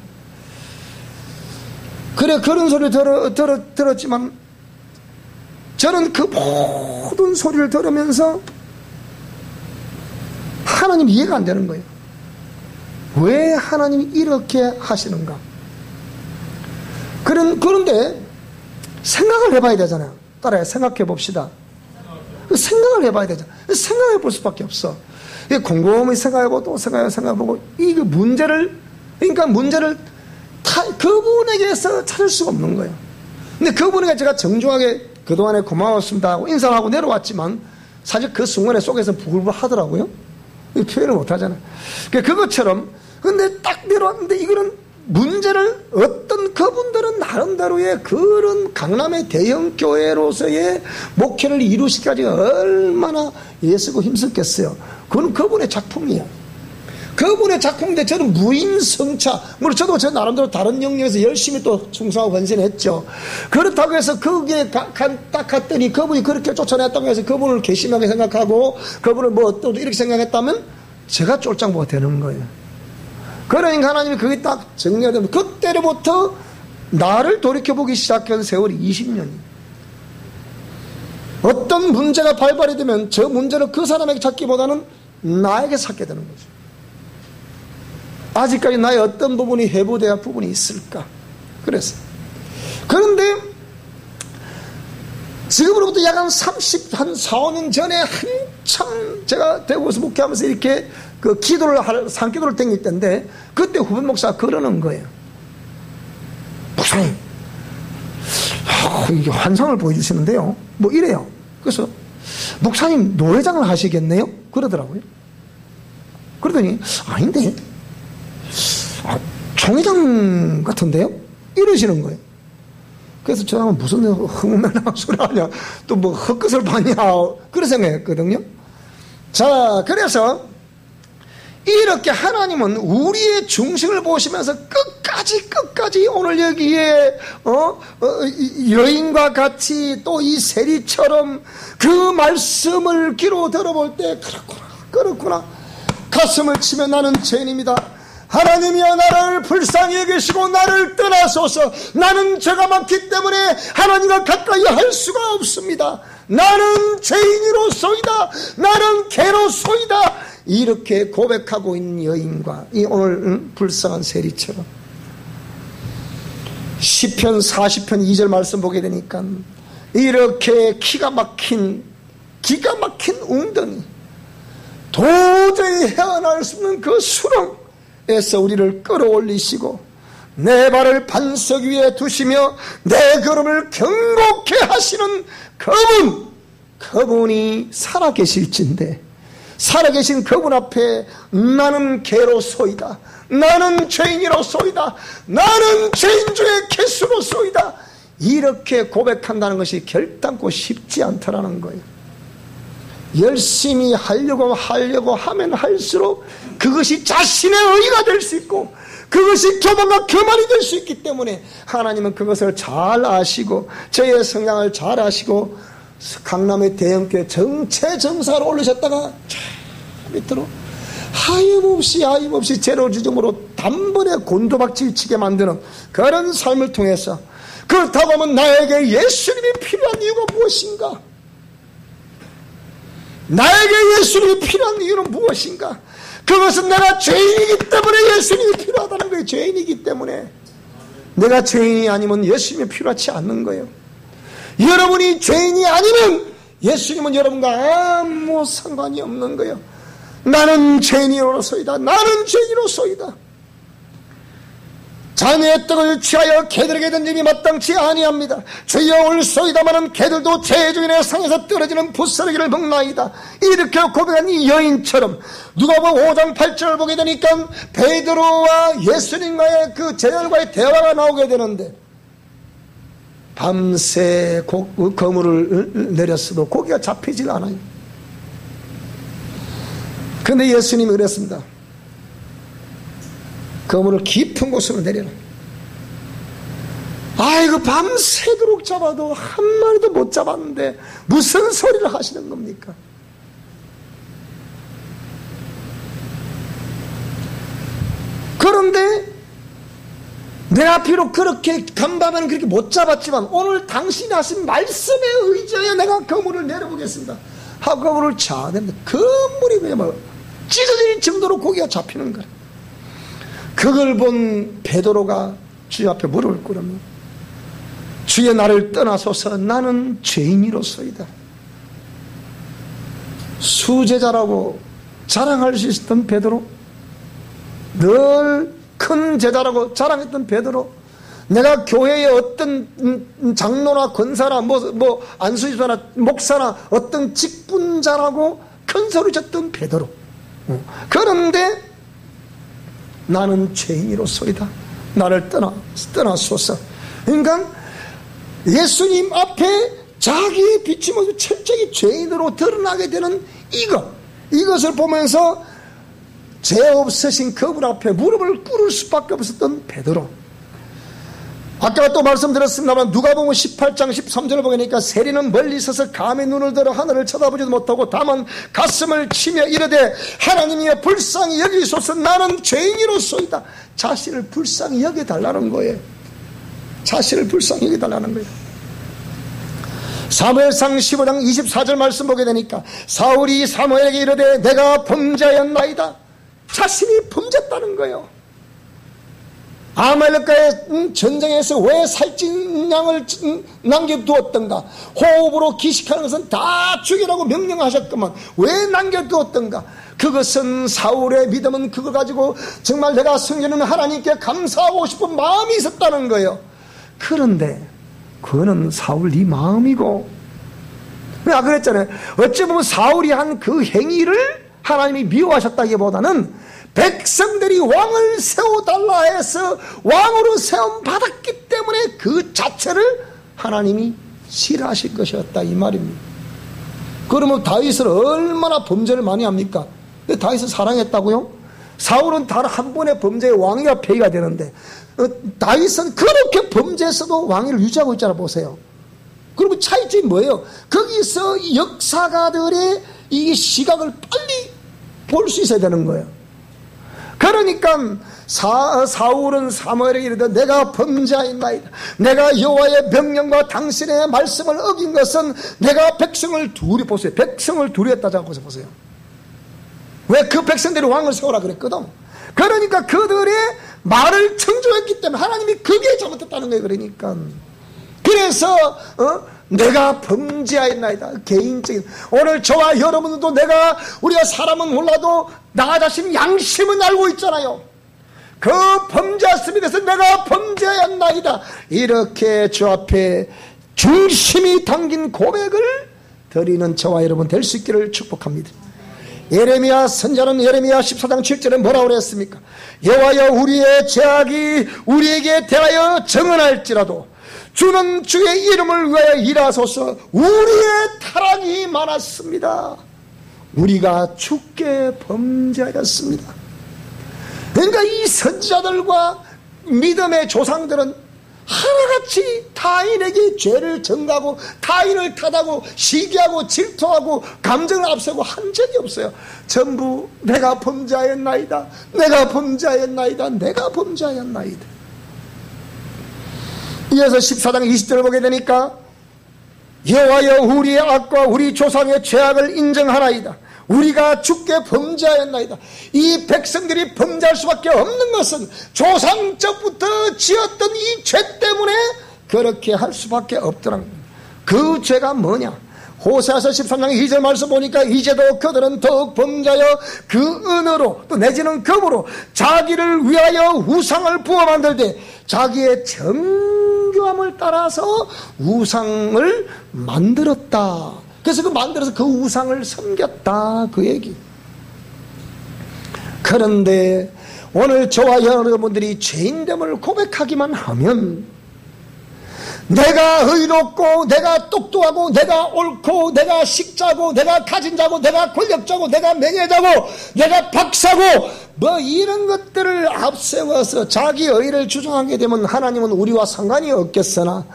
S1: 그래, 그런 소리를 들었지만 저는 그 모든 소리를 들으면서 하나님 이해가 안 되는 거예요. 왜 하나님이 이렇게 하시는가? 그런데 생각을 해봐야 되잖아요. 따라해, 생각해 봅시다. 생각을 해봐야 되잖아요. 생각해 볼 수밖에 없어. 곰곰이 생각하고 또 생각해보고 이 문제를, 그러니까 문제를 그분에게서 찾을 수가 없는 거예요. 근데 그분에게 제가 정중하게 그동안에 고마웠습니다 하고 인사를 하고 내려왔지만 사실 그 순간에 속에서 부글부글 하더라고요. 표현을 못 하잖아요. 그것처럼, 근데 딱 내려왔는데 이거는 문제를 어떤 그분들은 나름대로의 그런 강남의 대형 교회로서의 목회를 이루시기까지 얼마나 애쓰고 힘썼겠어요. 그건 그분의 작품이에요. 그분의 작품인데 저는 무임승차, 물론 저도 저 나름대로 다른 영역에서 열심히 또 충성하고 헌신했죠. 그렇다고 해서 거기에 딱 갔더니 그분이 그렇게 쫓아냈다고 해서 그분을 괘씸하게 생각하고 그분을 뭐 또 이렇게 생각했다면 제가 쫄짱보가 되는 거예요. 그러니까 하나님이 그게 딱 정리가 되면 그때로부터 나를 돌이켜보기 시작한 세월이 20년이에요. 어떤 문제가 발발이 되면 저 문제를 그 사람에게 찾기보다는 나에게 찾게 되는 거죠. 아직까지 나의 어떤 부분이 회복돼야 할 부분이 있을까? 그래서. 그런데 지금으로부터 약 한 4, 5년 전에 한참 제가 대구에서 목회하면서 이렇게 그 산기도를 댕길 때인데 그때 후배 목사가 그러는 거예요. 목사님, 이게 환상을 보여주시는데요. 뭐 이래요. 그래서 목사님 노회장을 하시겠네요? 그러더라고요. 그러더니 아닌데 총회장 같은데요? 이러시는 거예요. 그래서 저는 무슨 흥분한 소리 하냐, 또 뭐 헛것을 봤냐, 그런 생각했거든요. 자, 그래서 이렇게 하나님은 우리의 중심을 보시면서 끝까지 오늘 여기에 여인과 같이 또 이 세리처럼 그 말씀을 귀로 들어볼 때 그렇구나 가슴을 치며 나는 죄인입니다. 하나님이여 나를 불쌍히 여기시고 나를 떠나소서. 나는 죄가 많기 때문에 하나님과 가까이 할 수가 없습니다. 나는 죄인으로소이다. 나는 개로소이다. 이렇게 고백하고 있는 여인과 이 오늘 불쌍한 세리처럼 시편 40편 2절 말씀 보게 되니까 이렇게 기가 막힌 웅덩이, 도저히 헤어날 수 없는 그 수렁에서 우리를 끌어올리시고 내 발을 반석 위에 두시며 내 걸음을 경고케 하시는 그분이 살아계실진데, 살아계신 그분 앞에 나는 개로소이다, 나는 죄인이로소이다, 나는 죄인 중에 개수로소이다, 이렇게 고백한다는 것이 결단코 쉽지 않다라는 거예요. 열심히 하려고 하면 할수록 그것이 자신의 의가 될 수 있고 그것이 교만과 교만이 될 수 있기 때문에 하나님은 그것을 잘 아시고 저의 성향을 잘 아시고 강남의 대형교회 정체 정사로 올리셨다가 밑으로 하염없이 제로주점으로 단번에 곤두박질 치게 만드는 그런 삶을 통해서, 그렇다고 하면 나에게 예수님이 필요한 이유가 무엇인가? 나에게 예수님이 필요한 이유는 무엇인가? 그것은 내가 죄인이기 때문에 예수님이 필요하다는 거예요. 죄인이기 때문에. 내가 죄인이 아니면 예수님이 필요하지 않는 거예요. 여러분이 죄인이 아니면 예수님은 여러분과 아무 상관이 없는 거예요. 나는 죄인으로소이다. 나는 죄인으로소이다. 자녀의 떡을 취하여 개들에게 던짐이 마땅치 아니합니다. 주여 올소이다마는 개들도 제 주인의 상에서 떨어지는 부스러기를 먹나이다. 이렇게 고백한 이 여인처럼 누가복음 5장 8절을 보게 되니까 베드로와 예수님과의 그 제자들과의 대화가 나오게 되는데, 밤새 그물을 내렸어도 고기가 잡히질 않아요. 그런데 예수님이 그랬습니다. 그물을 깊은 곳으로 내려라. 아이고, 밤새도록 잡아도 한 마리도 못 잡았는데 무슨 소리를 하시는 겁니까? 그런데 내가 비록 그렇게 간밤에는 그렇게 못 잡았지만 오늘 당신이 하신 말씀에 의지하여 내가 그물을 내려보겠습니다 하고 그물을 차 내는데 그물이 그냥 막 찢어질 정도로 고기가 잡히는 거예요. 그걸 본 베드로가 주의 앞에 무릎을 꿇으며 주의 나를 떠나소서, 나는 죄인이로소이다. 수제자라고 자랑할 수 있었던 베드로, 늘 큰 제자라고 자랑했던 베드로, 내가 교회의 어떤 장로나 권사나 뭐 안수집사나 목사나 어떤 직분자라고 큰 소리 쳤던 베드로, 그런데 나는 죄인이로소이다. 나를 떠나소서. 그러니까 예수님 앞에 자기의 비치 모습 철저히 죄인으로 드러나게 되는 이것을 보면서 죄 없으신 그분 앞에 무릎을 꿇을 수밖에 없었던 베드로. 아까 또 말씀드렸습니다만 누가복음 18장 13절을 보니까 세리는 멀리 서서 감히 눈을 들어 하늘을 쳐다보지도 못하고 다만 가슴을 치며 이르되 하나님이여 불쌍히 여기소서, 나는 죄인이로소이다. 자신을 불쌍히 여겨달라는 거예요. 자신을 불쌍히 여겨달라는 거예요. 사무엘상 15장 24절 말씀 보게 되니까 사울이 사무엘에게 이르되 내가 범죄하였나이다. 자신이 범죄했다는 거예요. 아말렉과의 전쟁에서 왜 살찐 양을 남겨두었던가? 호흡으로 기식하는 것은 다 죽이라고 명령하셨구만. 왜 남겨두었던가? 그것은 사울의 믿음은 그걸 가지고 정말 내가 섬기는 하나님께 감사하고 싶은 마음이 있었다는 거예요. 그런데 그거는 사울 네 마음이고, 내가 그랬잖아요. 어찌 보면 사울이 한 그 행위를 하나님이 미워하셨다기보다는 백성들이 왕을 세워달라 해서 왕으로 세움받았기 때문에 그 자체를 하나님이 싫어하실 것이었다, 이 말입니다. 그러면 다윗을 얼마나 범죄를 많이 합니까? 다윗을 사랑했다고요? 사울은 단 한 번의 범죄의 왕이야 폐위가 되는데 다윗은 그렇게 범죄에서도 왕위를 유지하고 있잖아. 보세요. 그러면 차이점이 뭐예요? 거기서 역사가들의 이 시각을 빨리 볼 수 있어야 되는 거예요. 그러니까 사울은 사무엘에게 이르되 내가 범죄하였나이다. 내가 여호와의 명령과 당신의 말씀을 어긴 것은 내가 백성을 둘이, 보세요. 백성을 둘이 했다고 보세요. 왜 그 백성들이 왕을 세우라 그랬거든. 그러니까 그들의 말을 청조했기 때문에 하나님이 그게 잘못했다는 거예요. 그러니까 그래서 내가 범죄하였나이다. 개인적인, 오늘 저와 여러분들도 우리가 사람은 몰라도 나 자신 양심은 알고 있잖아요. 그 범죄했음에 대해서 내가 범죄하였나이다. 이렇게 주 앞에 중심이 담긴 고백을 드리는 저와 여러분 될 수 있기를 축복합니다. 예레미야 선자는 예레미야 14장 7절에 뭐라고 그랬습니까? 여호와여 우리의 죄악이 우리에게 대하여 정언할지라도 주는 주의 이름을 위하여 일하소서. 우리의 타락이 많았습니다. 우리가 주께 범죄하였습니다. 그러니까 이 선지자들과 믿음의 조상들은 하나같이 타인에게 죄를 전가하고 타인을 탓하고 시기하고 질투하고 감정을 앞세우고 한 적이 없어요. 전부 내가 범죄하였나이다, 내가 범죄하였나이다, 내가 범죄하였나이다. 이어서 14장 20절을 보게 되니까 여호와여 우리의 악과 우리 조상의 죄악을 인정하나이다. 우리가 주께 범죄하였나이다. 이 백성들이 범죄할 수밖에 없는 것은 조상적부터 지었던 이 죄 때문에 그렇게 할 수밖에 없더라. 그 죄가 뭐냐? 호세아서 13장 2절 말씀 보니까 이제도 그들은 더욱 범죄하여 그 은으로 또 내지는 금으로 자기를 위하여 우상을 부어 만들되 자기의 정교함을 따라서 우상을 만들었다. 그래서 만들어서 그 우상을 섬겼다, 그 얘기. 그런데 오늘 저와 여러분들이 죄인됨을 고백하기만 하면 내가 의롭고 내가 똑똑하고 내가 옳고 내가 식자고 내가 가진 자고 내가 권력자고 내가 명예자고 내가 박사고 뭐 이런 것들을 앞세워서 자기 의를 주장하게 되면 하나님은 우리와 상관이 없겠으나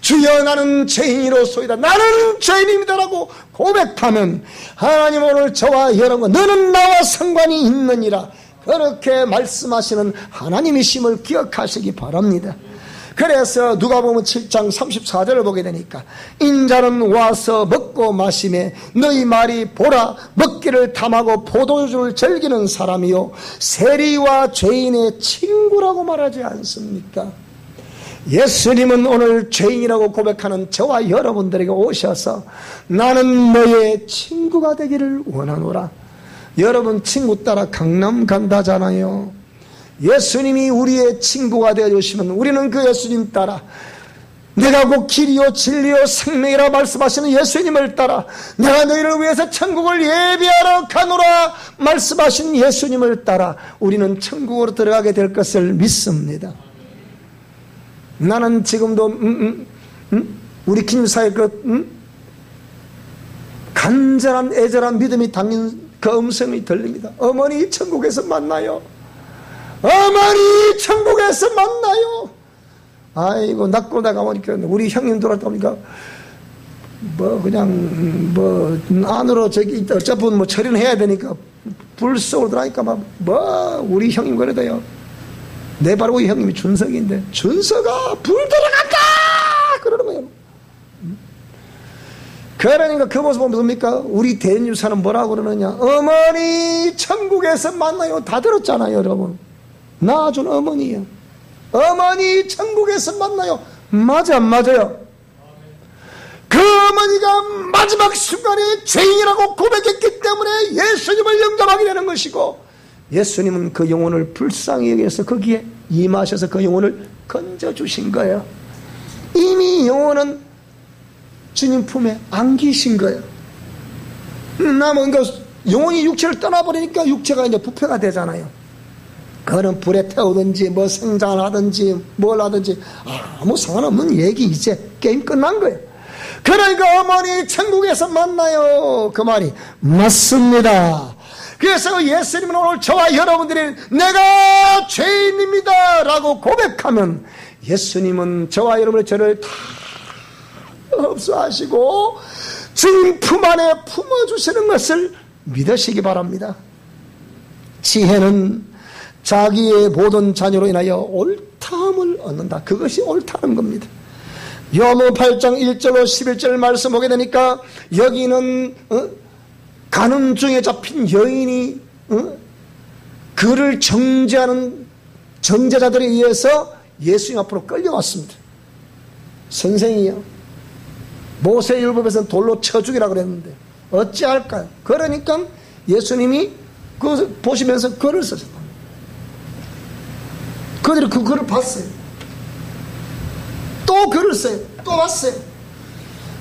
S1: 주여 나는 죄인이로소이다, 나는 죄인입니다라고 고백하면 하나님은 오늘 저와 여러분 너는 나와 상관이 있느니라 그렇게 말씀하시는 하나님이심을 기억하시기 바랍니다. 그래서 누가복음 7장 34절을 보게 되니까 인자는 와서 먹고 마시매 너희 말이 보라 먹기를 탐하고 포도주를 즐기는 사람이요 세리와 죄인의 친구라고 말하지 않습니까? 예수님은 오늘 죄인이라고 고백하는 저와 여러분들에게 오셔서 나는 너의 친구가 되기를 원하노라. 여러분 친구 따라 강남 간다잖아요. 예수님이 우리의 친구가 되어주시면 우리는 그 예수님 따라 내가 곧 길이요 진리요 생명이라 말씀하시는 예수님을 따라 내가 너희를 위해서 천국을 예비하러 가노라 말씀하신 예수님을 따라 우리는 천국으로 들어가게 될 것을 믿습니다. 나는 지금도 우리 기념사의 간절한 애절한 믿음이 담긴 그 음성이 들립니다. 어머니 천국에서 만나요. 어머니 천국에서 만나요. 아이고 낳고 나가 보니까 우리 형님 돌아다 보니까 뭐 그냥 뭐 안으로 저기 어차피 뭐 처리는 해야 되니까 불 쏘더라니까 막 뭐 우리 형님 그래도요 내 바로 우리 형님이 준석인데 준석아 불 들어간다 그러는 거예요. 그러니까 그 모습 보면 뭡니까? 우리 대인유사는 뭐라고 그러느냐? 어머니 천국에서 만나요. 다 들었잖아요 여러분. 낳아준 어머니요. 어머니 천국에서 만나요. 맞아 안 맞아요? 그 어머니가 마지막 순간에 죄인이라고 고백했기 때문에 예수님을 영접하게 되는 것이고 예수님은 그 영혼을 불쌍히 여겨서 거기에 임하셔서 그 영혼을 건져주신 거예요. 이미 영혼은 주님 품에 안기신 거예요. 남은 그 영혼이 육체를 떠나버리니까 육체가 이제 부패가 되잖아요. 그거는 불에 태우든지 뭐 생장을 하든지 뭘 하든지 아무 상관없는 얘기. 이제 게임 끝난 거예요. 그러니까 어머니 천국에서 만나요 그 말이 맞습니다. 그래서 예수님은 오늘 저와 여러분들이 내가 죄인입니다 라고 고백하면 예수님은 저와 여러분의 죄를 다 흡수하시고 주님 품 안에 품어주시는 것을 믿으시기 바랍니다. 지혜는 자기의 모든 자녀로 인하여 옳다함을 얻는다. 그것이 옳다는 겁니다. 요한복음 8장 1절로 11절 말씀 보게 되니까 여기는 가늠 중에 잡힌 여인이 그를 정죄하는 정죄자들에 의해서 예수님 앞으로 끌려왔습니다. 선생이요 모세율법에서는 돌로 쳐 죽이라 그랬는데 어찌할까요? 그러니까 예수님이 그것을 보시면서 글을 쓰셨다. 그들이 그 글을 봤어요. 또 글을 써요. 또 봤어요.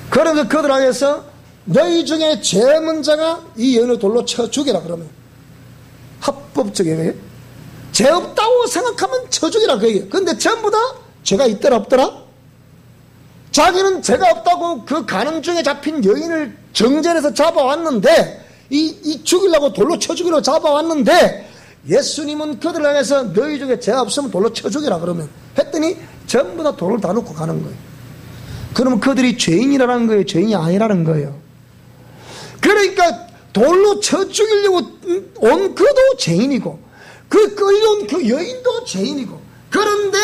S1: 그래서 그들에게서 너희 중에 죄 없는 자가 이 여인을 돌로 쳐 죽이라 그러면 합법적이에요. 죄 없다고 생각하면 쳐 죽이라 그 얘기예요. 그런데 전부 다 죄가 있더라 없더라? 자기는 죄가 없다고 그 가늠 중에 잡힌 여인을 정죄해서 잡아왔는데 이 죽이려고 돌로 쳐 죽이려고 잡아왔는데 예수님은 그들을 향해서 너희 중에 죄 없으면 돌로 쳐 죽이라 그러면 했더니 전부 다 돌을 다 놓고 가는 거예요. 그러면 그들이 죄인이라는 거예요, 죄인이 아니라는 거예요? 그러니까 돌로 쳐 죽이려고 온 그도 죄인이고 그 끌려온 그 여인도 죄인이고, 그런데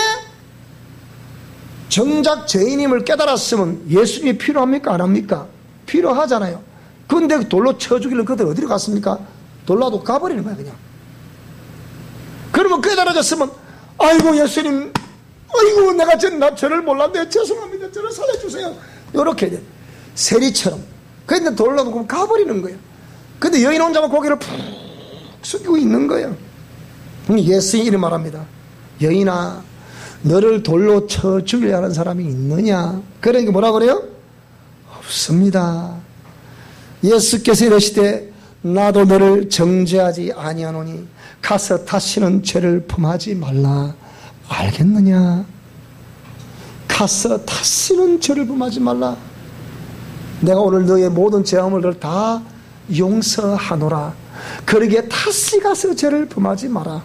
S1: 정작 죄인임을 깨달았으면 예수님이 필요합니까? 안 합니까? 필요하잖아요. 그런데 돌로 쳐 죽이려고 그들 어디로 갔습니까? 돌라도 가버리는 거야 그냥. 그러면 깨달아졌으면 아이고 예수님, 아이고 내가 저를 몰랐네요, 죄송합니다, 저를 살려주세요, 이렇게 돼 세리처럼. 그런데 돌라도 가버리는 거예요. 근데 여인 혼자만 고개를 푹 숙이고 있는 거예요. 예수님이 이렇게 말합니다. 여인아, 너를 돌로 쳐 죽이려 하는 사람이 있느냐? 그러니까 뭐라 그래요? 없습니다. 예수께서 이러시되 나도 너를 정죄하지 아니하노니 가서 다시는 죄를 범하지 말라. 알겠느냐? 가서 다시는 죄를 범하지 말라. 내가 오늘 너의 모든 죄악을 다 용서하노라. 그러기에 다시 가서 죄를 범하지 마라.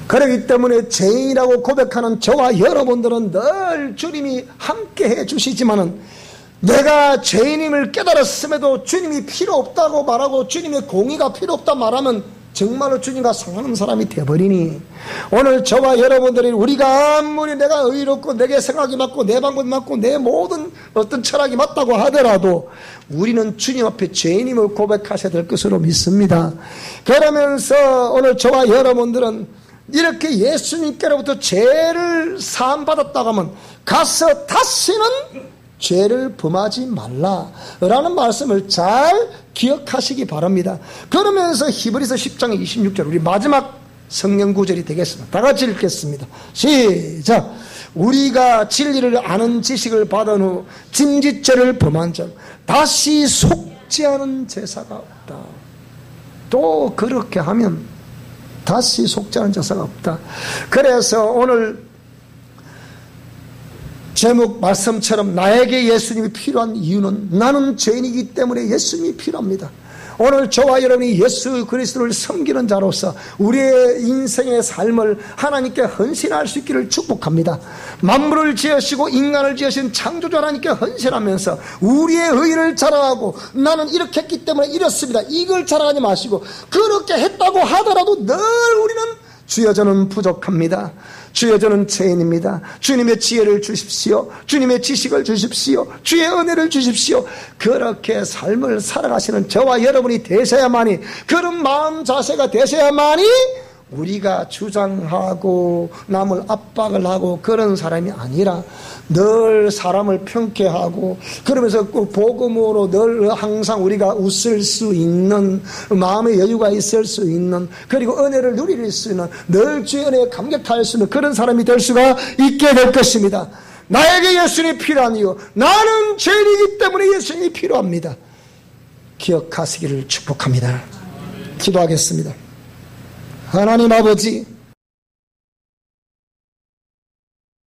S1: 그렇기 때문에 죄인이라고 고백하는 저와 여러분들은 늘 주님이 함께 해주시지만은, 내가 죄인임을 깨달았음에도 주님이 필요 없다고 말하고 주님의 공의가 필요 없다 말하면 정말로 주님과 상하는 사람이 되어버리니, 오늘 저와 여러분들이 우리가 아무리 내가 의롭고 내게 생각이 맞고 내 방법이 맞고 내 모든 어떤 철학이 맞다고 하더라도 우리는 주님 앞에 죄인임을 고백하셔야 될 것으로 믿습니다. 그러면서 오늘 저와 여러분들은 이렇게 예수님께로부터 죄를 사함받았다고 하면 가서 다시는 죄를 범하지 말라라는 말씀을 잘 기억하시기 바랍니다. 그러면서 히브리서 10장 26절, 우리 마지막 성경 구절이 되겠습니다. 다 같이 읽겠습니다. 시작. 우리가 진리를 아는 지식을 받은 후 짐짓죄를 범한 적 다시 속지 않은 제사가 없다. 또 그렇게 하면 다시 속지 않은 제사가 없다. 그래서 오늘 제목 말씀처럼 나에게 예수님이 필요한 이유는 나는 죄인이기 때문에 예수님이 필요합니다. 오늘 저와 여러분이 예수 그리스도를 섬기는 자로서 우리의 인생의 삶을 하나님께 헌신할 수 있기를 축복합니다. 만물을 지으시고 인간을 지으신 창조주 하나님께 헌신하면서 우리의 의를 자랑하고 나는 이렇게 했기 때문에 이렇습니다, 이걸 자랑하지 마시고, 그렇게 했다고 하더라도 늘 우리는 주여 저는 부족합니다, 주여 저는 죄인입니다, 주님의 지혜를 주십시오, 주님의 지식을 주십시오, 주의 은혜를 주십시오, 그렇게 삶을 살아가시는 저와 여러분이 되셔야만이, 그런 마음 자세가 되셔야만이 우리가 주장하고 남을 압박을 하고 그런 사람이 아니라 늘 사람을 평가하고 그러면서 꼭 복음으로 늘 항상 우리가 웃을 수 있는, 마음의 여유가 있을 수 있는, 그리고 은혜를 누릴 수 있는, 늘 주의 은혜에 감격할 수 있는 그런 사람이 될 수가 있게 될 것입니다. 나에게 예수님이 필요한 이유, 나는 죄인이기 때문에 예수님이 필요합니다. 기억하시기를 축복합니다. 기도하겠습니다. 하나님 아버지,